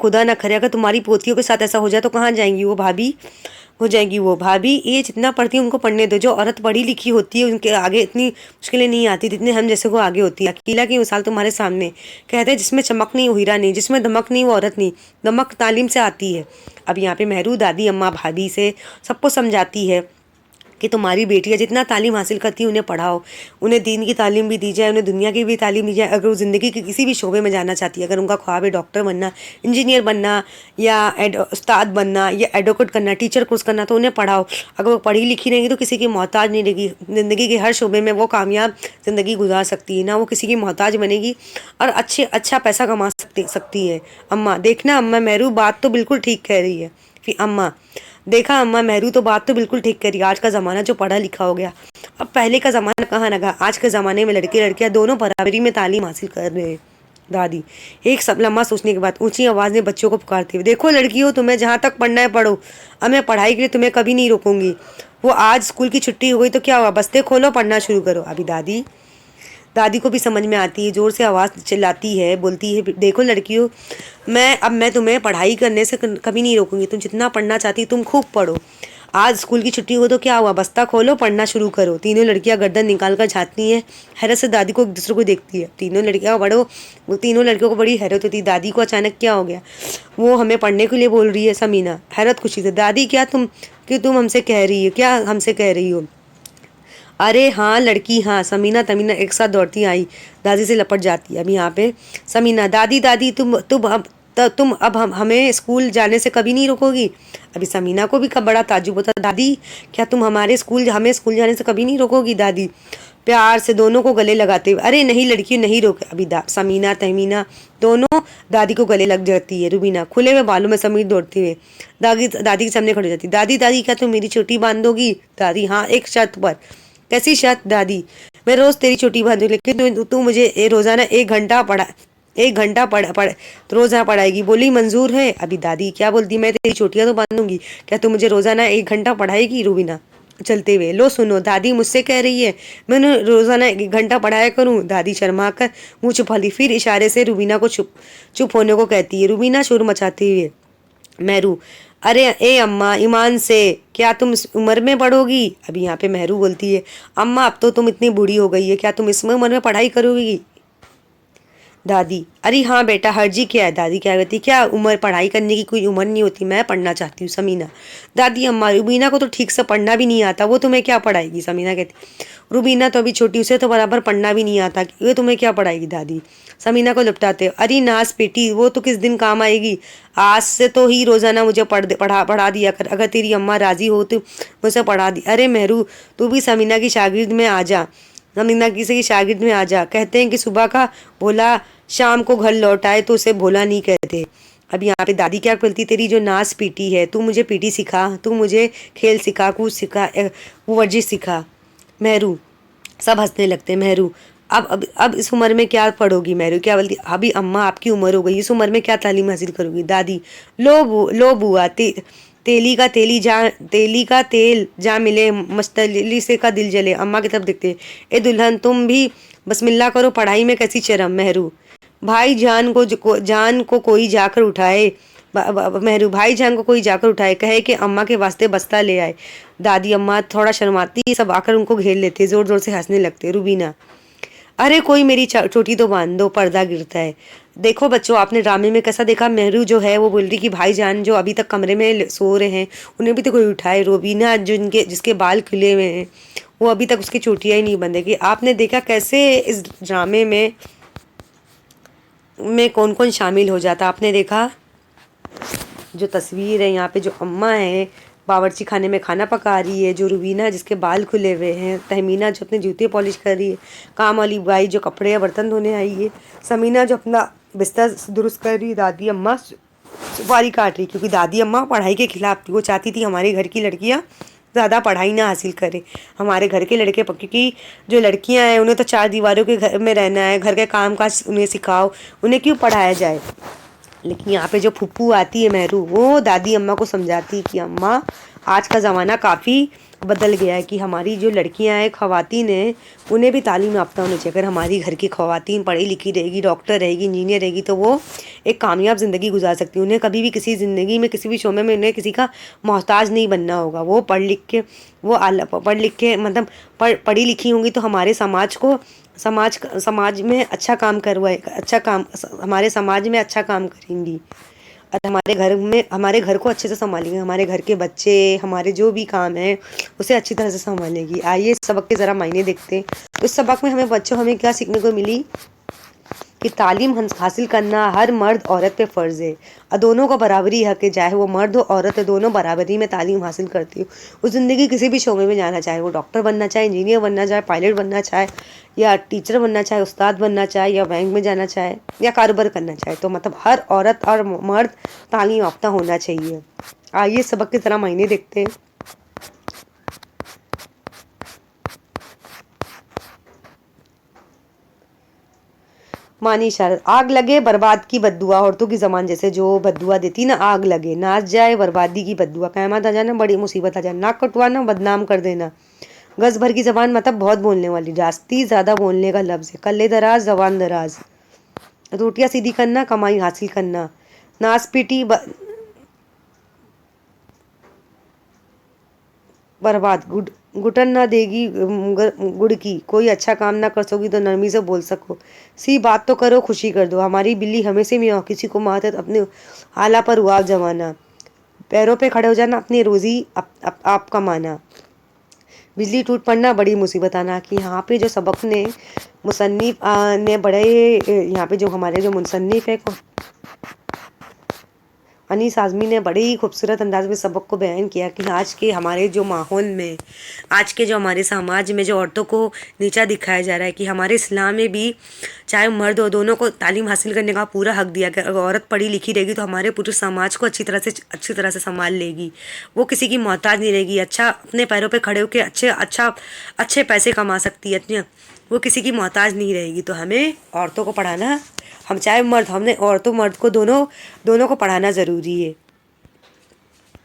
अगर तुम्हारी पोतियों के साथ ऐसा हो जाए तो कहाँ जाएंगी वो भाभी। ये जितना पढ़ती है उनको पढ़ने दो, जो औरत पढ़ी लिखी होती है उनके आगे इतनी मुश्किलें नहीं आती जितनी हम जैसे को आगे होती है। अकीला की मिसाल तुम्हारे सामने, कहते हैं जिसमें चमक नहीं वो हीरा नहीं, जिसमें दमक नहीं वो औरत नहीं, दमक तालीम से आती है। अब यहाँ पे मेहरू दादी अम्मा भाभी से सबको समझाती है कि तुम्हारी बेटियाँ जितना तालीम हासिल करती है उन्हें पढ़ाओ, उन्हें दीन की तालीम भी दी जाए, उन्हें दुनिया की भी तालीम दी जाए। अगर वो ज़िंदगी के किसी भी शोबे में जाना चाहती है, अगर उनका ख्वाब है डॉक्टर बनना, इंजीनियर बनना या उस्ताद बनना या एडवोकेट करना, टीचर कोर्स करना, तो उन्हें पढ़ाओ। अगर वो पढ़ी लिखी रहेंगी तो किसी की मोहताज नहीं रहेगी, ज़िंदगी के हर शोबे में वो कामयाब ज़िंदगी गुजार सकती है, ना वो किसी की मोहताज बनेगी और अच्छा पैसा कमा सकती है। अम्मा देखना अम्मा मेहरू बात तो बिल्कुल ठीक कह रही है। फिर अम्मा देखा अम्मा मेहरू तो बात तो बिल्कुल ठीक करी, आज का ज़माना जो पढ़ा लिखा हो गया, अब पहले का ज़माना कहाँ रहा। आज के ज़माने में लड़के लड़कियाँ दोनों बराबरी में तालीम हासिल कर रहे हैं। दादी एक सब लम्हा सोचने के बाद ऊंची आवाज़ में बच्चों को पुकारती हुई, देखो लड़कियों तुम्हें जहाँ तक पढ़ना है पढ़ो, अब मैं पढ़ाई के लिए तुम्हें कभी नहीं रोकूंगी। वो आज स्कूल की छुट्टी हो गई तो क्या हुआ, बस्ते खोलो पढ़ना शुरू करो। अभी दादी को भी समझ में आती है, जोर से आवाज़ चिल्लाती है, बोलती है देखो लड़कियों मैं तुम्हें पढ़ाई करने से कभी नहीं रोकूंगी, तुम जितना पढ़ना चाहती तुम खूब पढ़ो। आज स्कूल की छुट्टी हो तो क्या हुआ, बस्ता खोलो पढ़ना शुरू करो। तीनों लड़कियां गर्दन निकाल कर झाँकती हैं, हैरत से दादी को एक दूसरे को देखती है। तीनों लड़कियों को बड़ी हैरत होती है, दादी को अचानक क्या हो गया, वो हमें पढ़ने के लिए बोल रही है। समीना हैरत खुशी से, दादी क्या तुम हमसे कह रही हो, क्या हमसे कह रही हो। अरे हाँ लड़की, हाँ समीना तमीना एक साथ दौड़ती आई, दादी से लपट जाती है। अभी यहाँ पे समीना, दादी दादी तुम अब हमें स्कूल जाने से कभी नहीं रोकोगी। अभी समीना को भी कब बड़ा ताज्जुब होता, दादी क्या तुम हमें स्कूल जाने से कभी नहीं रोकोगी दादी। प्यार से दोनों को गले लगाते हुए, अरे नहीं लड़की नहीं रोक। अभी समीना तमीना दोनों दादी को गले लग जाती है। रुबीना खुले हुए बालों में समीर दौड़ती हुए दादी दादी के सामने खड़ी हो जाती, दादी दादी क्या तुम मेरी चोटी बांध दोगी। दादी हाँ एक शर्त पर। कैसी शर्त दादी। मैं रोज तेरी चोटी बांधू लेकिन तू मुझे रोजाना 1 घंटा पढ़ा 1 घंटा पढ़ तो रोजाना पढ़ाएगी। बोली मंजूर है। अभी दादी क्या बोलती, मैं तेरी चोटियां तो बांधूंगी, क्या तू मुझे रोजाना 1 घंटा पढ़ाएगी। रूबीना चलते हुए, लो सुनो दादी मुझसे कह रही है मैं उन्हें रोजाना 1 घंटा पढ़ाया करूं। दादी शर्मा कर मुंह छुपा ली, फिर इशारे से रूबीना को चुप चुप होने को कहती है। रूबीना शोर मचाते हुए, मेहरू अरे ए अम्मा ईमान से, क्या तुम इस उम्र में पढ़ोगी। अभी यहाँ पे मेहरू बोलती है, अम्मा अब तो तुम इतनी बूढ़ी हो गई है, क्या तुम इस उम्र में पढ़ाई करोगी। दादी अरे हाँ बेटा हर्जी क्या है। दादी क्या कहती, क्या उम्र, पढ़ाई करने की कोई उम्र नहीं होती, मैं पढ़ना चाहती हूँ। समीना दादी अम्मा रुबीना को तो ठीक से पढ़ना भी नहीं आता, वो तुम्हें क्या पढ़ाएगी। समीना कहती, रुबीना तो अभी छोटी, उसे तो बराबर पढ़ना भी नहीं आता, ये तुम्हें क्या पढ़ाएगी। दादी समीना को लिपटाते, अरे नास बेटी वो तो किस दिन काम आएगी, आज से तो ही रोजाना मुझे पढ़ा दिया कर, अगर तेरी अम्मा राजी हो तो मुझे पढ़ा दी। अरे मेहरू तू भी समीना की शागिर्द में आ जा, समीना किसी की शागिर्द में आ जा। कहते हैं कि सुबह का भोला शाम को घर लौट आए तो उसे भोला नहीं कहते। अब यहाँ पे दादी क्या बोलती, तेरी जो नाच पीटी है, तू मुझे पीटी सिखा, तू मुझे खेल सिखा, कूद सिखा, वो वर्जिश सिखा। मेहरू सब हंसने लगते हैं। मेहरू अब इस उम्र में क्या पढ़ोगी। मेहरू क्या बोलती, अभी अम्मा आपकी उम्र हो गई, इस उम्र में क्या तालीम हासिल करोगी। दादी लो बुआ तेली का तेल जा मिले मस्तली से का दिल जले। अम्मा की तरफ देखते, ए दुल्हन तुम भी बसमिल्ला करो, पढ़ाई में कैसी शर्म। मेहरू भाई जान को कोई जाकर उठाए। मेहरू भाई जान को कोई जाकर उठाए, कहे कि अम्मा के वास्ते बस्ता ले आए। दादी अम्मा थोड़ा शर्माती, सब आकर उनको घेर लेते, जोर जोर से हंसने लगते। रुबीना अरे कोई मेरी चोटी तो बांध दो, पर्दा गिरता है। देखो बच्चों आपने ड्रामे में कैसा देखा, मेहरू जो है वो बोल रही कि भाईजान जो अभी तक कमरे में सो रहे हैं उन्हें भी तो कोई उठाए। रोबीना जिसके बाल खुले हुए हैं वो अभी तक उसकी चोटियां ही नहीं बंधेगी। आपने देखा कैसे इस ड्रामे में कौन कौन शामिल हो जाता, आपने देखा। जो तस्वीर है यहाँ पे, जो अम्मा है बावर्ची खाने में खाना पका रही है, जो रुबीना जिसके बाल खुले हुए हैं, तहमीना जो अपने जूते पॉलिश कर रही है, काम वाली बाई जो कपड़े या बर्तन धोने आई है, समीना जो अपना बिस्तर दुरुस्त कर रही, दादी अम्मा सुपारी काट रही, क्योंकि दादी अम्मा पढ़ाई के खिलाफ थी। वो चाहती थी हमारे घर की लड़कियाँ ज़्यादा पढ़ाई ना हासिल करें, हमारे घर के लड़के, क्योंकि जो लड़कियां हैं उन्हें तो 4 दीवारों के घर में रहना है, घर के काम काज उन्हें सिखाओ, उन्हें क्यों पढ़ाया जाए। लेकिन यहाँ पे जो फुप्पू आती है मेहरू, वो दादी अम्मा को समझाती कि अम्मा आज का ज़माना काफ़ी बदल गया है, कि हमारी जो लड़कियां हैं ख़वातीन हैं उन्हें भी तालीम याफ्ता होनी चाहिए। अगर हमारी घर की ख़वातीन पढ़ी लिखी रहेगी, डॉक्टर रहेगी, इंजीनियर रहेगी, तो वो एक कामयाब ज़िंदगी गुजार सकती है। उन्हें कभी भी किसी ज़िंदगी में किसी भी शोबे में उन्हें किसी का मोहताज नहीं बनना होगा। वो पढ़ लिख के मतलब पढ़ी लिखी होंगी तो हमारे समाज में अच्छा काम हमारे समाज में अच्छा काम करेंगी, और हमारे घर को अच्छे से संभालेंगे, हमारे घर के बच्चे, हमारे जो भी काम है उसे अच्छी तरह से संभालेगी। आइए इस सबक के ज़रा मायने देखते हैं। तो इस सबक में हमें क्या सीखने को मिली कि तालीम हासिल करना हर मर्द औरत पे फ़र्ज़ है, और दोनों का बराबरी हक है, चाहे वो मर्द हो औरत है, दोनों बराबरी में तालीम हासिल करती हो। वो ज़िंदगी किसी भी शोबे में जाना चाहे, वो डॉक्टर बनना चाहे, इंजीनियर बनना चाहे, पायलट बनना चाहे, या टीचर बनना चाहे, उस्ताद बनना चाहे, या बैंक में जाना चाहे, या कारोबार करना चाहे, तो मतलब हर औरत और मर्द तालीम याफ्ता होना चाहिए। आइए सबक के ज़रा मायने देखते हैं। मानी इशारत, आग लगे बर्बाद की बद्दुआ, औरतों की जबान जैसे जो बद्दुआ देती ना, आग लगे, नाच जाए बर्बादी की बद्दुआ, क़यामत आ जाना, बड़ी मुसीबत आ जाना, नाक कटवाना, बदनाम कर देना। गज भर की जबान मतलब बहुत बोलने वाली, जास्ती ज़्यादा बोलने का लफ्ज़ है। कल्ले दराज जबान दराज, रोटियाँ सीधी करना, कमाई हासिल करना। नास पीटी बर्बाद, घुटन ना देगी गुड़ की, कोई अच्छा काम ना कर सकोगी तो नरमी से बोल सको। सी बात तो करो, खुशी कर दो, हमारी बिल्ली हमेशा में किसी को मारते तो अपने आला पर रुआब जमाना। पैरों पे खड़े हो जाना, अपनी रोज़ी आप कमाना। बिजली टूट पड़ना बड़ी मुसीबत आना, कि यहाँ पे जो सबक ने मुसन्निफ ने बड़े यहाँ पे जो हमारे जो मुसन्निफ है अनीस आज़मी ने बड़े ही खूबसूरत अंदाज में सबक को बयान किया कि आज के हमारे जो माहौल में, आज के जो हमारे समाज में जो औरतों को नीचा दिखाया जा रहा है, कि हमारे इस्लाम में भी चाहे मर्द हो, दोनों को तालीम हासिल करने का पूरा हक दिया गया। अगर औरत पढ़ी लिखी रहेगी तो हमारे पूरे समाज को अच्छी तरह से संभाल लेगी, वो किसी की मोहताज नहीं रहेगी, अच्छा अपने पैरों पर खड़े होकर अच्छे पैसे कमा सकती है, वो किसी की मोहताज नहीं रहेगी। तो हमें औरतों को पढ़ाना, हम चाहे मर्द, हमने औरतों मर्द को दोनों को पढ़ाना ज़रूरी है।